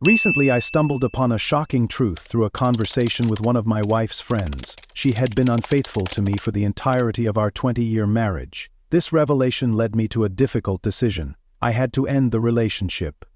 Recently, I stumbled upon a shocking truth through a conversation with one of my wife's friends. She had been unfaithful to me for the entirety of our 20-year marriage. This revelation led me to a difficult decision. I had to end the relationship.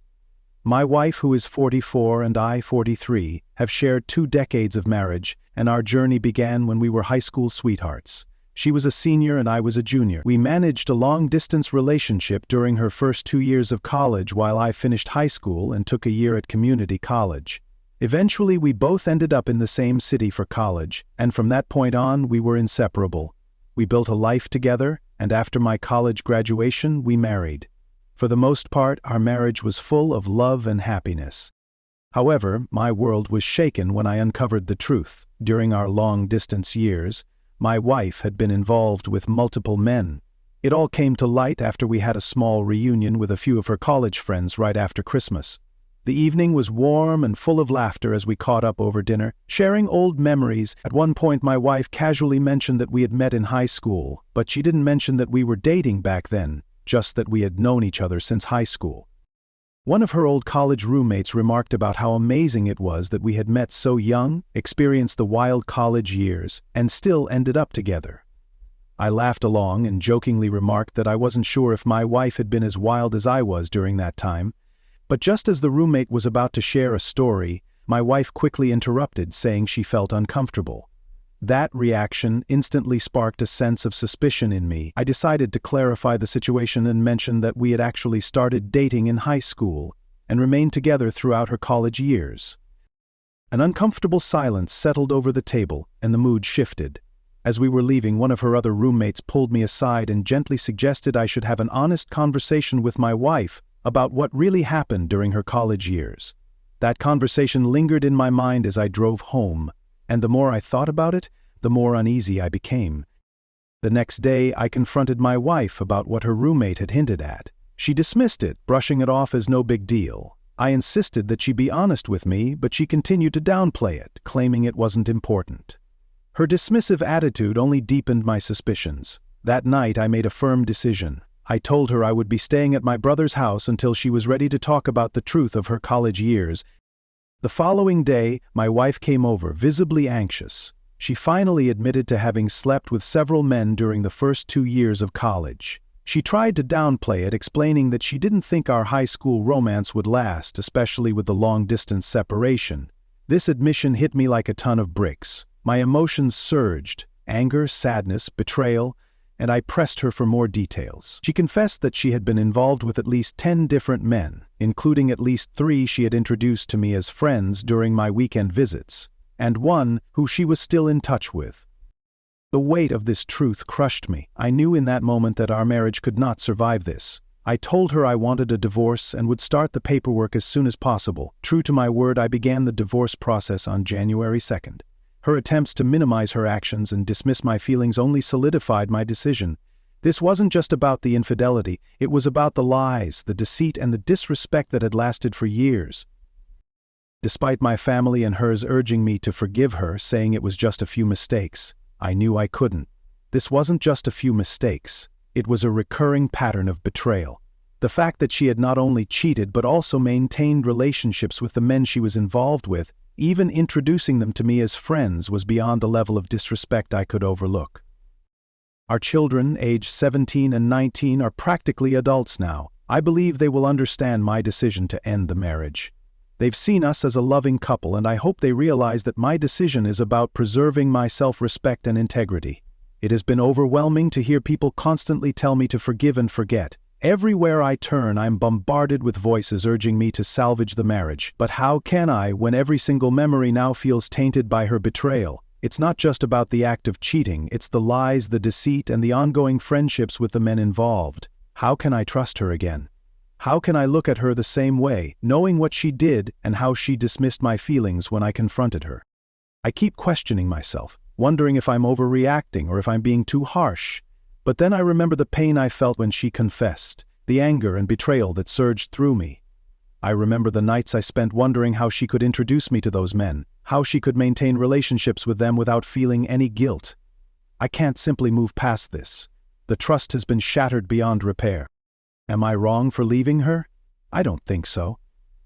My wife, who is 44 and I 43, have shared 2 decades of marriage, and our journey began when we were high school sweethearts. She was a senior and I was a junior. We managed a long-distance relationship during her first 2 years of college while I finished high school and took a year at community college. Eventually, we both ended up in the same city for college, and from that point on, we were inseparable. We built a life together, and after my college graduation, we married. For the most part, our marriage was full of love and happiness. However, my world was shaken when I uncovered the truth. During our long-distance years, my wife had been involved with multiple men. It all came to light after we had a small reunion with a few of her college friends right after Christmas. The evening was warm and full of laughter as we caught up over dinner, sharing old memories. At one point, my wife casually mentioned that we had met in high school, but she didn't mention that we were dating back then, just that we had known each other since high school. One of her old college roommates remarked about how amazing it was that we had met so young, experienced the wild college years, and still ended up together. I laughed along and jokingly remarked that I wasn't sure if my wife had been as wild as I was during that time, but just as the roommate was about to share a story, my wife quickly interrupted, saying she felt uncomfortable. That reaction instantly sparked a sense of suspicion in me. I decided to clarify the situation and mention that we had actually started dating in high school and remained together throughout her college years. An uncomfortable silence settled over the table, and the mood shifted. As we were leaving, one of her other roommates pulled me aside and gently suggested I should have an honest conversation with my wife about what really happened during her college years. That conversation lingered in my mind as I drove home, and the more I thought about it, the more uneasy I became. The next day, I confronted my wife about what her roommate had hinted at. She dismissed it, brushing it off as no big deal. I insisted that she be honest with me, but she continued to downplay it, claiming it wasn't important. Her dismissive attitude only deepened my suspicions. That night, I made a firm decision. I told her I would be staying at my brother's house until she was ready to talk about the truth of her college years. The following day, my wife came over, visibly anxious. She finally admitted to having slept with several men during the first 2 years of college. She tried to downplay it, explaining that she didn't think our high school romance would last, especially with the long-distance separation. This admission hit me like a ton of bricks. My emotions surged: anger, sadness, betrayal, and I pressed her for more details. She confessed that she had been involved with at least 10 different men, including at least 3 she had introduced to me as friends during my weekend visits, and 1 who she was still in touch with. The weight of this truth crushed me. I knew in that moment that our marriage could not survive this. I told her I wanted a divorce and would start the paperwork as soon as possible. True to my word, I began the divorce process on January 2nd. Her attempts to minimize her actions and dismiss my feelings only solidified my decision. This wasn't just about the infidelity, it was about the lies, the deceit, and the disrespect that had lasted for years. Despite my family and hers urging me to forgive her, saying it was just a few mistakes, I knew I couldn't. This wasn't just a few mistakes. It was a recurring pattern of betrayal. The fact that she had not only cheated but also maintained relationships with the men she was involved with, even introducing them to me as friends, was beyond the level of disrespect I could overlook. Our children, aged 17 and 19, are practically adults now. I believe they will understand my decision to end the marriage. They've seen us as a loving couple, and I hope they realize that my decision is about preserving my self-respect and integrity. It has been overwhelming to hear people constantly tell me to forgive and forget. Everywhere I turn, I'm bombarded with voices urging me to salvage the marriage. But how can I when every single memory now feels tainted by her betrayal? It's not just about the act of cheating, it's the lies, the deceit, and the ongoing friendships with the men involved. How can I trust her again? How can I look at her the same way, knowing what she did and how she dismissed my feelings when I confronted her? I keep questioning myself, wondering if I'm overreacting or if I'm being too harsh. But then I remember the pain I felt when she confessed, the anger and betrayal that surged through me. I remember the nights I spent wondering how she could introduce me to those men, how she could maintain relationships with them without feeling any guilt. I can't simply move past this. The trust has been shattered beyond repair. Am I wrong for leaving her? I don't think so.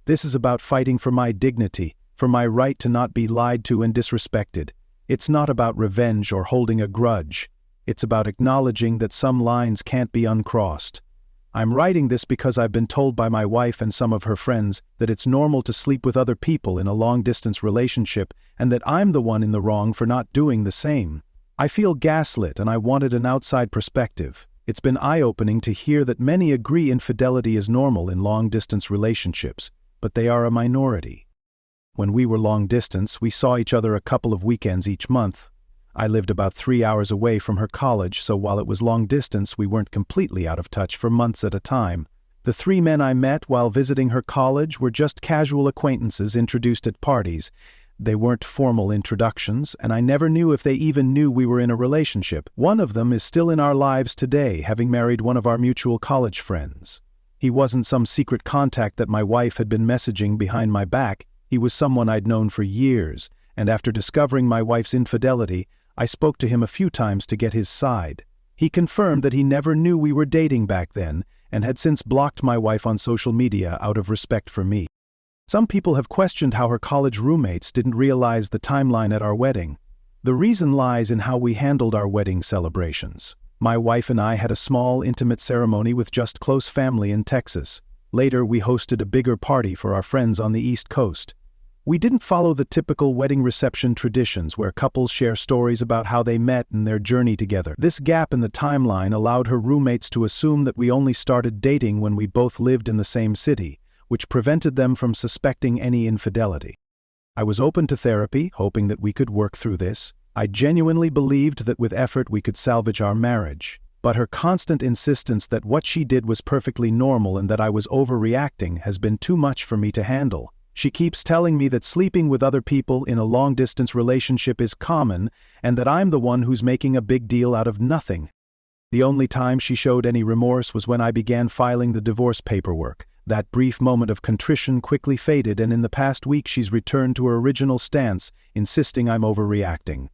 This is about fighting for my dignity, for my right to not be lied to and disrespected. It's not about revenge or holding a grudge. It's about acknowledging that some lines can't be uncrossed. I'm writing this because I've been told by my wife and some of her friends that it's normal to sleep with other people in a long-distance relationship and that I'm the one in the wrong for not doing the same. I feel gaslit and I wanted an outside perspective. It's been eye-opening to hear that many agree infidelity is normal in long-distance relationships, but they are a minority. When we were long-distance, we saw each other a couple of weekends each month. I lived about 3 hours away from her college, so while it was long-distance, we weren't completely out of touch for months at a time. The 3 men I met while visiting her college were just casual acquaintances introduced at parties. They weren't formal introductions, and I never knew if they even knew we were in a relationship. One of them is still in our lives today, having married one of our mutual college friends. He wasn't some secret contact that my wife had been messaging behind my back. He was someone I'd known for years, and after discovering my wife's infidelity, I spoke to him a few times to get his side. He confirmed that he never knew we were dating back then, and had since blocked my wife on social media out of respect for me. Some people have questioned how her college roommates didn't realize the timeline at our wedding. The reason lies in how we handled our wedding celebrations. My wife and I had a small, intimate ceremony with just close family in Texas. Later, we hosted a bigger party for our friends on the East Coast. We didn't follow the typical wedding reception traditions where couples share stories about how they met and their journey together. This gap in the timeline allowed her roommates to assume that we only started dating when we both lived in the same city, which prevented them from suspecting any infidelity. I was open to therapy, hoping that we could work through this. I genuinely believed that with effort we could salvage our marriage. But her constant insistence that what she did was perfectly normal and that I was overreacting has been too much for me to handle. She keeps telling me that sleeping with other people in a long-distance relationship is common and that I'm the one who's making a big deal out of nothing. The only time she showed any remorse was when I began filing the divorce paperwork. That brief moment of contrition quickly faded, and in the past week she's returned to her original stance, insisting I'm overreacting.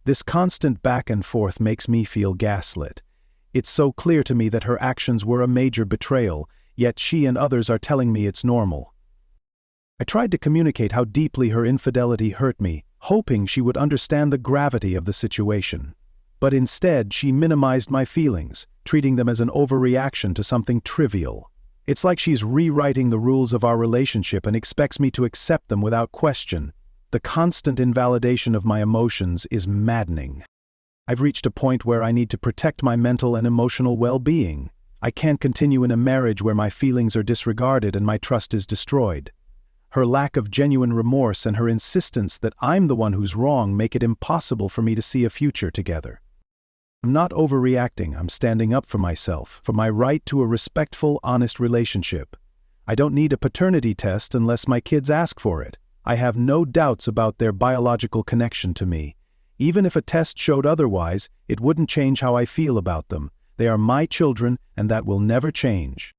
This constant back and forth makes me feel gaslit. It's so clear to me that her actions were a major betrayal, yet she and others are telling me it's normal. I tried to communicate how deeply her infidelity hurt me, hoping she would understand the gravity of the situation. But instead, she minimized my feelings, treating them as an overreaction to something trivial. It's like she's rewriting the rules of our relationship and expects me to accept them without question. The constant invalidation of my emotions is maddening. I've reached a point where I need to protect my mental and emotional well-being. I can't continue in a marriage where my feelings are disregarded and my trust is destroyed. Her lack of genuine remorse and her insistence that I'm the one who's wrong make it impossible for me to see a future together. I'm not overreacting, I'm standing up for myself, for my right to a respectful, honest relationship. I don't need a paternity test unless my kids ask for it. I have no doubts about their biological connection to me. Even if a test showed otherwise, it wouldn't change how I feel about them. They are my children, and that will never change.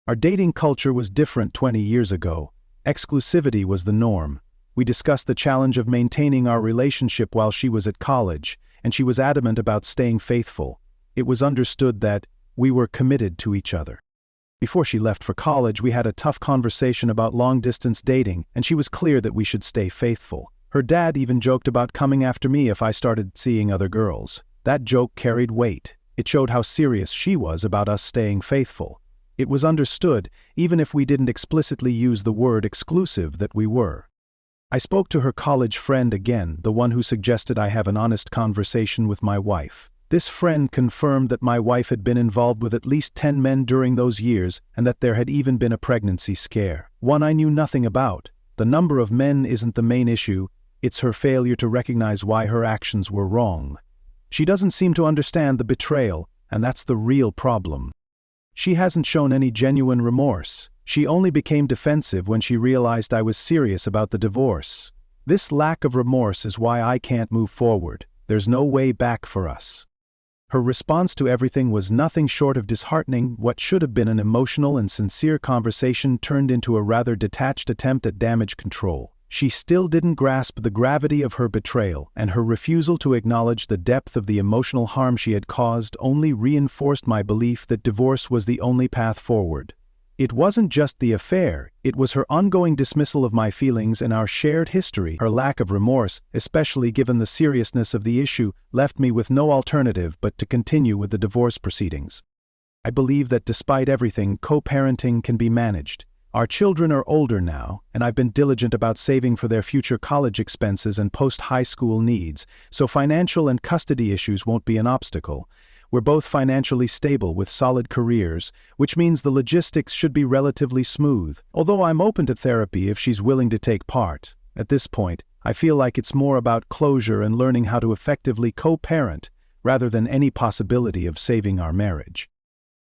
Our dating culture was different 20 years ago. Exclusivity was the norm. We discussed the challenge of maintaining our relationship while she was at college, and she was adamant about staying faithful. It was understood that we were committed to each other. Before she left for college, we had a tough conversation about long-distance dating, and she was clear that we should stay faithful. Her dad even joked about coming after me if I started seeing other girls. That joke carried weight. It showed how serious she was about us staying faithful. It was understood, even if we didn't explicitly use the word exclusive, that we were. I spoke to her college friend again, the one who suggested I have an honest conversation with my wife. This friend confirmed that my wife had been involved with at least 10 men during those years and that there had even been a pregnancy scare. One I knew nothing about. The number of men isn't the main issue, it's her failure to recognize why her actions were wrong. She doesn't seem to understand the betrayal, and that's the real problem. She hasn't shown any genuine remorse. She only became defensive when she realized I was serious about the divorce. This lack of remorse is why I can't move forward. There's no way back for us. Her response to everything was nothing short of disheartening. What should have been an emotional and sincere conversation turned into a rather detached attempt at damage control. She still didn't grasp the gravity of her betrayal, and her refusal to acknowledge the depth of the emotional harm she had caused only reinforced my belief that divorce was the only path forward. It wasn't just the affair, it was her ongoing dismissal of my feelings and our shared history. Her lack of remorse, especially given the seriousness of the issue, left me with no alternative but to continue with the divorce proceedings. I believe that despite everything, co-parenting can be managed. Our children are older now, and I've been diligent about saving for their future college expenses and post-high school needs, so financial and custody issues won't be an obstacle. We're both financially stable with solid careers, which means the logistics should be relatively smooth, although I'm open to therapy if she's willing to take part. At this point, I feel like it's more about closure and learning how to effectively co-parent, rather than any possibility of saving our marriage.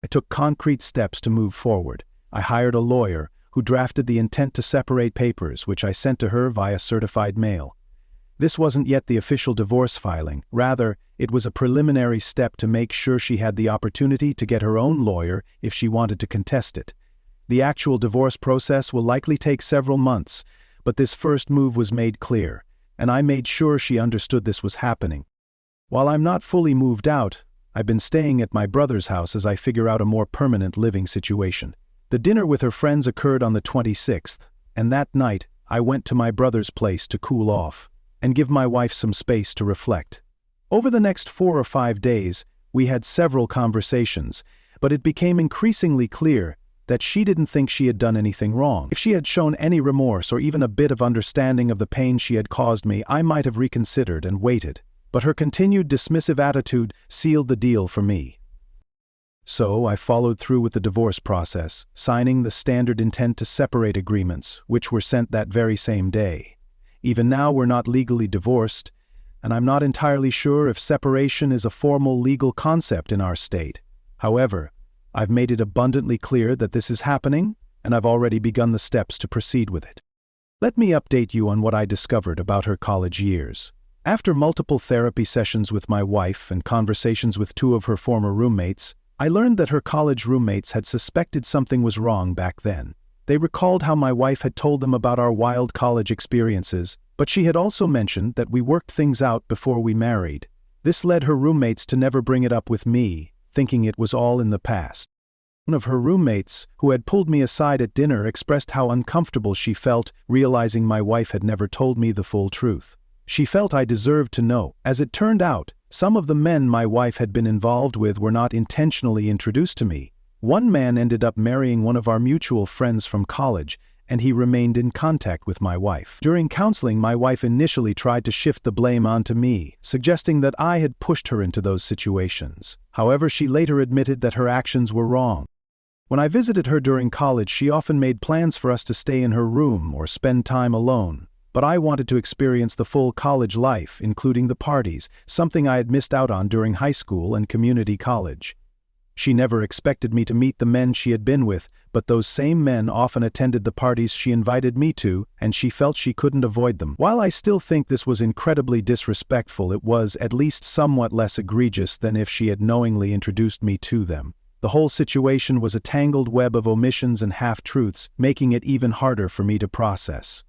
I took concrete steps to move forward. I hired a lawyer who drafted the intent to separate papers, which I sent to her via certified mail. This wasn't yet the official divorce filing. Rather, it was a preliminary step to make sure she had the opportunity to get her own lawyer if she wanted to contest it. The actual divorce process will likely take several months, but this first move was made clear, and I made sure she understood this was happening. While I'm not fully moved out, I've been staying at my brother's house as I figure out a more permanent living situation. The dinner with her friends occurred on the 26th, and that night, I went to my brother's place to cool off and give my wife some space to reflect. Over the next 4 or 5 days, we had several conversations, but it became increasingly clear that she didn't think she had done anything wrong. If she had shown any remorse or even a bit of understanding of the pain she had caused me, I might have reconsidered and waited, but her continued dismissive attitude sealed the deal for me. So I followed through with the divorce process, signing the standard intent to separate agreements, which were sent that very same day. Even now we're not legally divorced, and I'm not entirely sure if separation is a formal legal concept in our state. However, I've made it abundantly clear that this is happening, and I've already begun the steps to proceed with it. Let me update you on what I discovered about her college years. After multiple therapy sessions with my wife and conversations with 2 of her former roommates, I learned that her college roommates had suspected something was wrong back then. They recalled how my wife had told them about our wild college experiences, but she had also mentioned that we worked things out before we married. This led her roommates to never bring it up with me, thinking it was all in the past. One of her roommates, who had pulled me aside at dinner, expressed how uncomfortable she felt, realizing my wife had never told me the full truth. She felt I deserved to know. As it turned out, some of the men my wife had been involved with were not intentionally introduced to me. One man ended up marrying one of our mutual friends from college, and he remained in contact with my wife. During counseling, my wife initially tried to shift the blame onto me, suggesting that I had pushed her into those situations. However, she later admitted that her actions were wrong. When I visited her during college, she often made plans for us to stay in her room or spend time alone. But I wanted to experience the full college life, including the parties, something I had missed out on during high school and community college. She never expected me to meet the men she had been with, but those same men often attended the parties she invited me to, and she felt she couldn't avoid them. While I still think this was incredibly disrespectful, it was at least somewhat less egregious than if she had knowingly introduced me to them. The whole situation was a tangled web of omissions and half-truths, making it even harder for me to process.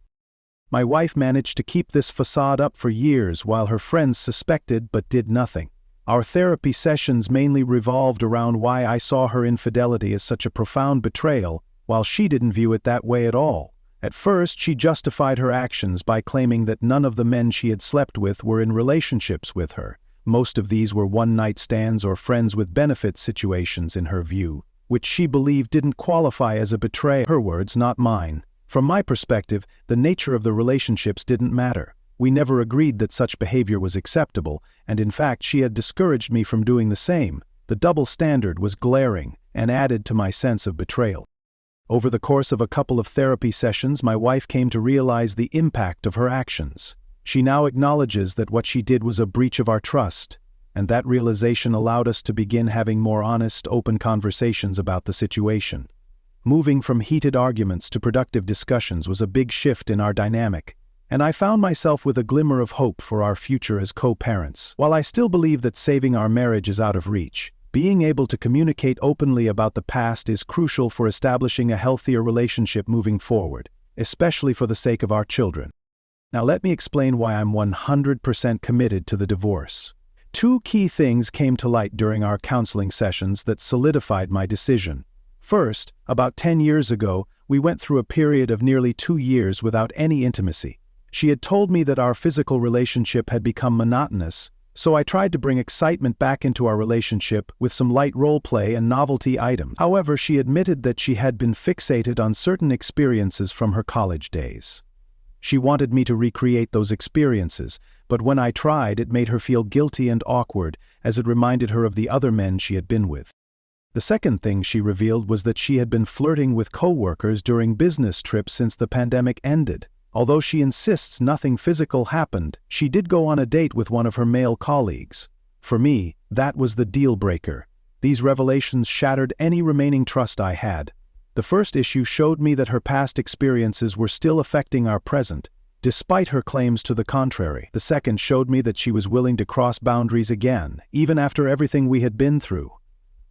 My wife managed to keep this facade up for years while her friends suspected but did nothing. Our therapy sessions mainly revolved around why I saw her infidelity as such a profound betrayal, while she didn't view it that way at all. At first, she justified her actions by claiming that none of the men she had slept with were in relationships with her. Most of these were one-night stands or friends with benefits situations in her view, which she believed didn't qualify as a betrayal. Her words, not mine. From my perspective, the nature of the relationships didn't matter. We never agreed that such behavior was acceptable, and in fact she had discouraged me from doing the same. The double standard was glaring and added to my sense of betrayal. Over the course of a couple of therapy sessions, my wife came to realize the impact of her actions. She now acknowledges that what she did was a breach of our trust, and that realization allowed us to begin having more honest, open conversations about the situation. Moving from heated arguments to productive discussions was a big shift in our dynamic, and I found myself with a glimmer of hope for our future as co-parents. While I still believe that saving our marriage is out of reach, being able to communicate openly about the past is crucial for establishing a healthier relationship moving forward, especially for the sake of our children. Now let me explain why I'm 100% committed to the divorce. 2 key things came to light during our counseling sessions that solidified my decision. First, about 10 years ago, we went through a period of nearly 2 years without any intimacy. She had told me that our physical relationship had become monotonous, so I tried to bring excitement back into our relationship with some light role play and novelty items. However, she admitted that she had been fixated on certain experiences from her college days. She wanted me to recreate those experiences, but when I tried, it made her feel guilty and awkward, as it reminded her of the other men she had been with. The second thing she revealed was that she had been flirting with coworkers during business trips since the pandemic ended. Although she insists nothing physical happened, she did go on a date with one of her male colleagues. For me, that was the deal breaker. These revelations shattered any remaining trust I had. The first issue showed me that her past experiences were still affecting our present, despite her claims to the contrary. The second showed me that she was willing to cross boundaries again, even after everything we had been through.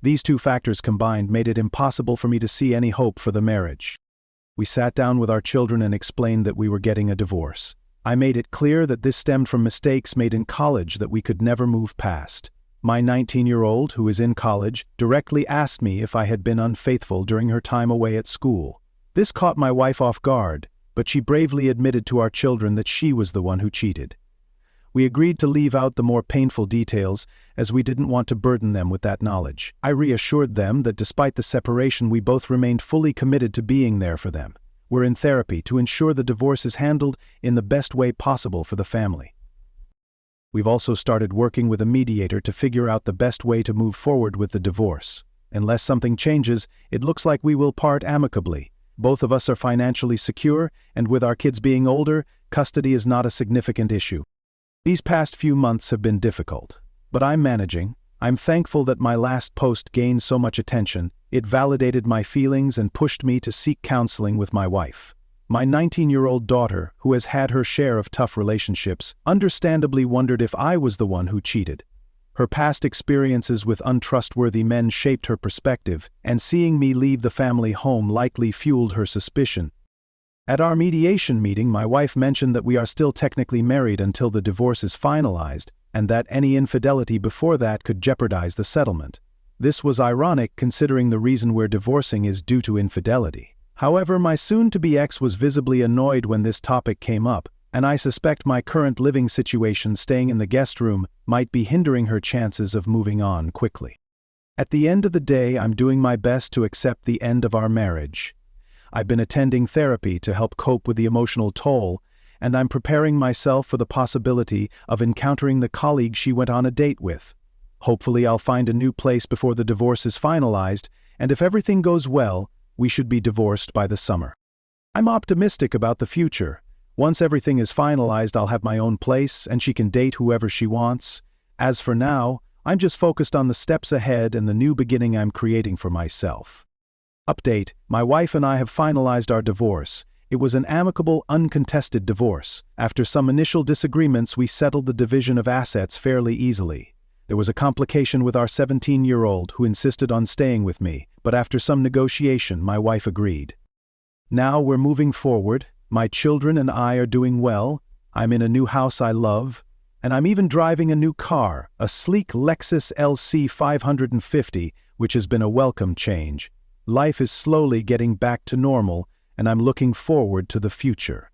These two factors combined made it impossible for me to see any hope for the marriage. We sat down with our children and explained that we were getting a divorce. I made it clear that this stemmed from mistakes made in college that we could never move past. My 19-year-old, who is in college, directly asked me if I had been unfaithful during her time away at school. This caught my wife off guard, but she bravely admitted to our children that she was the one who cheated. We agreed to leave out the more painful details, as we didn't want to burden them with that knowledge. I reassured them that despite the separation, we both remained fully committed to being there for them. We're in therapy to ensure the divorce is handled in the best way possible for the family. We've also started working with a mediator to figure out the best way to move forward with the divorce. Unless something changes, it looks like we will part amicably. Both of us are financially secure, and with our kids being older, custody is not a significant issue. These past few months have been difficult, but I'm managing. I'm thankful that my last post gained so much attention. It validated my feelings and pushed me to seek counseling with my wife. My 19-year-old daughter, who has had her share of tough relationships, understandably wondered if I was the one who cheated. Her past experiences with untrustworthy men shaped her perspective, and seeing me leave the family home likely fueled her suspicion. At our mediation meeting, my wife mentioned that we are still technically married until the divorce is finalized, and that any infidelity before that could jeopardize the settlement. This was ironic considering the reason we're divorcing is due to infidelity. However, my soon-to-be ex was visibly annoyed when this topic came up, and I suspect my current living situation, staying in the guest room, might be hindering her chances of moving on quickly. At the end of the day, I'm doing my best to accept the end of our marriage. I've been attending therapy to help cope with the emotional toll, and I'm preparing myself for the possibility of encountering the colleague she went on a date with. Hopefully I'll find a new place before the divorce is finalized, and if everything goes well, we should be divorced by the summer. I'm optimistic about the future. Once everything is finalized, I'll have my own place, and she can date whoever she wants. As for now, I'm just focused on the steps ahead and the new beginning I'm creating for myself. Update: my wife and I have finalized our divorce. It was an amicable, uncontested divorce. After some initial disagreements, we settled the division of assets fairly easily. There was a complication with our 17-year-old who insisted on staying with me, but after some negotiation, my wife agreed. Now we're moving forward. My children and I are doing well. I'm in a new house I love, and I'm even driving a new car, a sleek Lexus LC 550, which has been a welcome change. Life is slowly getting back to normal, and I'm looking forward to the future.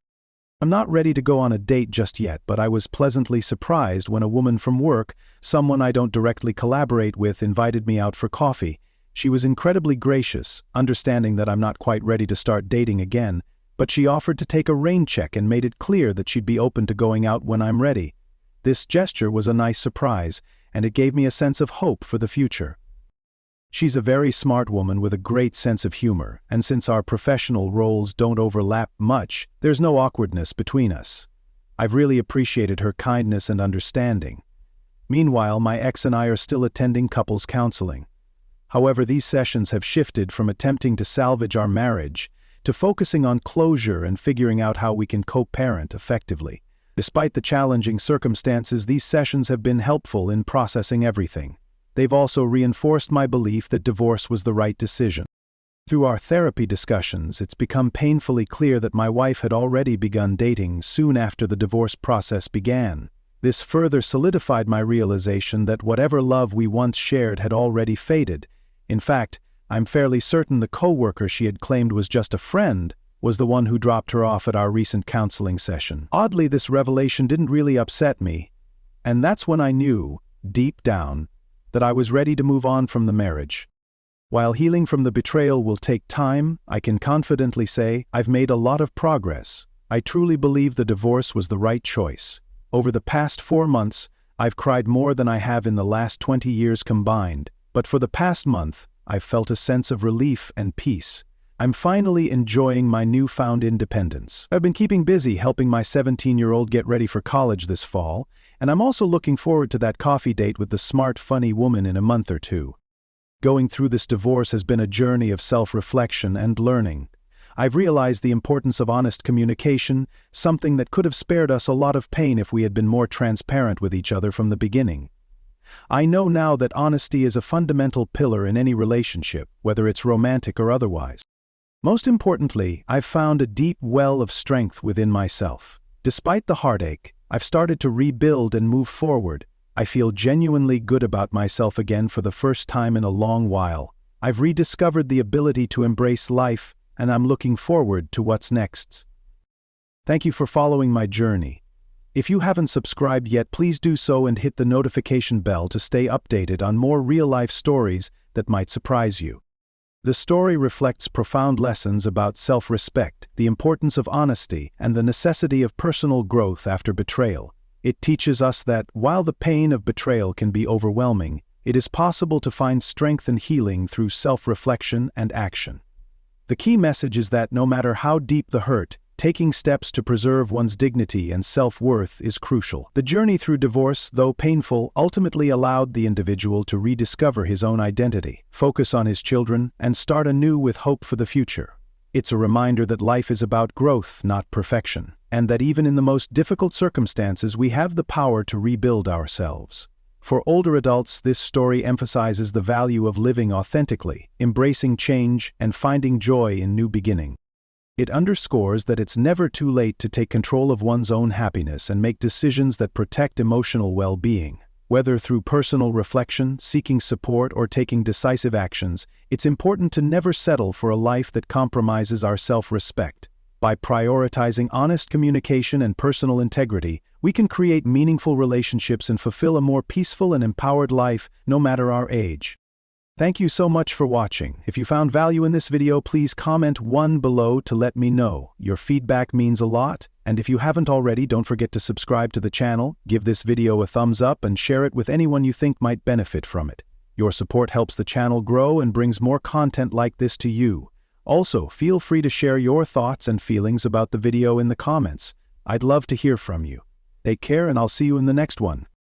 I'm not ready to go on a date just yet, but I was pleasantly surprised when a woman from work, someone I don't directly collaborate with, invited me out for coffee. She was incredibly gracious, understanding that I'm not quite ready to start dating again, but she offered to take a rain check and made it clear that she'd be open to going out when I'm ready. This gesture was a nice surprise, and it gave me a sense of hope for the future. She's a very smart woman with a great sense of humor, and since our professional roles don't overlap much, there's no awkwardness between us. I've really appreciated her kindness and understanding. Meanwhile, my ex and I are still attending couples counseling. However, these sessions have shifted from attempting to salvage our marriage to focusing on closure and figuring out how we can co-parent effectively. Despite the challenging circumstances, these sessions have been helpful in processing everything. They've also reinforced my belief that divorce was the right decision. Through our therapy discussions, it's become painfully clear that my wife had already begun dating soon after the divorce process began. This further solidified my realization that whatever love we once shared had already faded. In fact, I'm fairly certain the coworker she had claimed was just a friend was the one who dropped her off at our recent counseling session. Oddly, this revelation didn't really upset me, and that's when I knew, deep down, that I was ready to move on from the marriage. While healing from the betrayal will take time, I can confidently say I've made a lot of progress. I truly believe the divorce was the right choice. Over the past 4 months, I've cried more than I have in the last 20 years combined, but for the past month, I've felt a sense of relief and peace. I'm finally enjoying my newfound independence. I've been keeping busy helping my 17-year-old get ready for college this fall, and I'm also looking forward to that coffee date with the smart, funny woman in a month or two. Going through this divorce has been a journey of self-reflection and learning. I've realized the importance of honest communication, something that could have spared us a lot of pain if we had been more transparent with each other from the beginning. I know now that honesty is a fundamental pillar in any relationship, whether it's romantic or otherwise. Most importantly, I've found a deep well of strength within myself. Despite the heartache, I've started to rebuild and move forward. I feel genuinely good about myself again for the first time in a long while. I've rediscovered the ability to embrace life, and I'm looking forward to what's next. Thank you for following my journey. If you haven't subscribed yet, please do so and hit the notification bell to stay updated on more real-life stories that might surprise you. The story reflects profound lessons about self-respect, the importance of honesty, and the necessity of personal growth after betrayal. It teaches us that, while the pain of betrayal can be overwhelming, it is possible to find strength and healing through self-reflection and action. The key message is that no matter how deep the hurt, taking steps to preserve one's dignity and self-worth is crucial. The journey through divorce, though painful, ultimately allowed the individual to rediscover his own identity, focus on his children, and start anew with hope for the future. It's a reminder that life is about growth, not perfection, and that even in the most difficult circumstances we have the power to rebuild ourselves. For older adults, this story emphasizes the value of living authentically, embracing change, and finding joy in new beginnings. It underscores that it's never too late to take control of one's own happiness and make decisions that protect emotional well-being. Whether through personal reflection, seeking support, or taking decisive actions, it's important to never settle for a life that compromises our self-respect. By prioritizing honest communication and personal integrity, we can create meaningful relationships and fulfill a more peaceful and empowered life, no matter our age. Thank you so much for watching. If you found value in this video, please comment 1 below to let me know. Your feedback means a lot, and if you haven't already, don't forget to subscribe to the channel, give this video a thumbs up, and share it with anyone you think might benefit from it. Your support helps the channel grow and brings more content like this to you. Also, feel free to share your thoughts and feelings about the video in the comments. I'd love to hear from you. Take care, and I'll see you in the next one.